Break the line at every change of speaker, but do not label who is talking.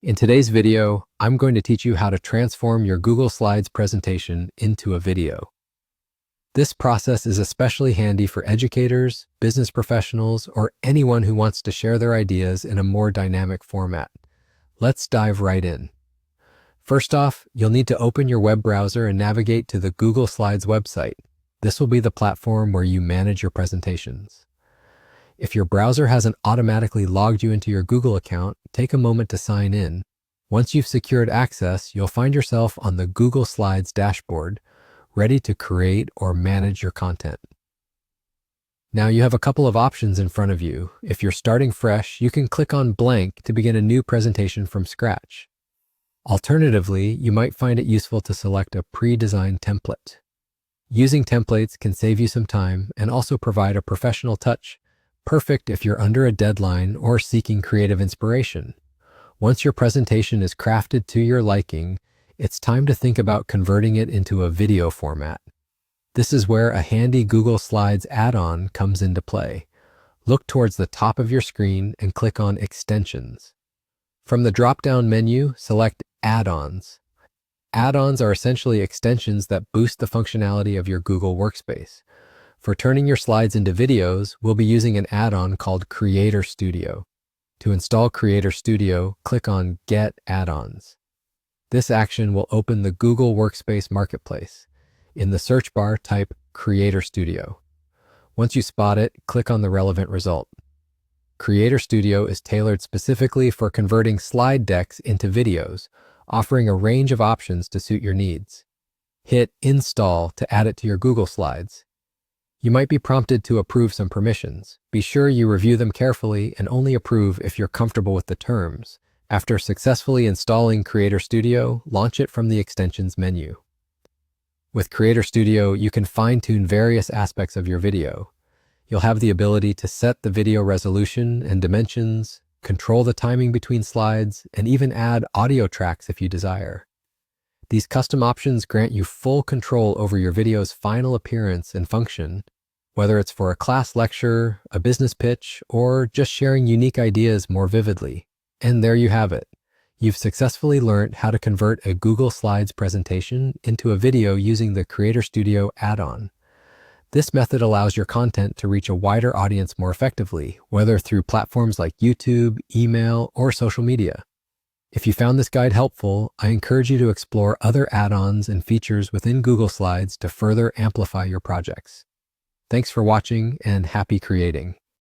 In today's video, I'm going to teach you how to transform your Google Slides presentation into a video. This process is especially handy for educators, business professionals, or anyone who wants to share their ideas in a more dynamic format. Let's dive right in. First off, you'll need to open your web browser and navigate to the Google Slides website. This will be the platform where you manage your presentations. If your browser hasn't automatically logged you into your Google account, take a moment to sign in. Once you've secured access, you'll find yourself on the Google Slides dashboard, ready to create or manage your content. Now you have a couple of options in front of you. If you're starting fresh, you can click on blank to begin a new presentation from scratch. Alternatively, you might find it useful to select a pre-designed template. Using templates can save you some time and also provide a professional touch, perfect if you're under a deadline or seeking creative inspiration. Once your presentation is crafted to your liking, it's time to think about converting it into a video format. This is where a handy Google Slides add-on comes into play. Look towards the top of your screen and click on Extensions. From the drop-down menu, select Add-ons. Add-ons are essentially extensions that boost the functionality of your Google Workspace. For turning your slides into videos, we'll be using an add-on called Creator Studio. To install Creator Studio, click on Get Add-ons. This action will open the Google Workspace Marketplace. In the search bar, type Creator Studio. Once you spot it, click on the relevant result. Creator Studio is tailored specifically for converting slide decks into videos, offering a range of options to suit your needs. Hit Install to add it to your Google Slides. You might be prompted to approve some permissions. Be sure you review them carefully and only approve if you're comfortable with the terms. After successfully installing Creator Studio, launch it from the Extensions menu. With Creator Studio, you can fine-tune various aspects of your video. You'll have the ability to set the video resolution and dimensions, control the timing between slides, and even add audio tracks if you desire. These custom options grant you full control over your video's final appearance and function, whether it's for a class lecture, a business pitch, or just sharing unique ideas more vividly. And there you have it. You've successfully learned how to convert a Google Slides presentation into a video using the Creator Studio add-on. This method allows your content to reach a wider audience more effectively, whether through platforms like YouTube, email, or social media. If you found this guide helpful, I encourage you to explore other add-ons and features within Google Slides to further amplify your projects. Thanks for watching and happy creating.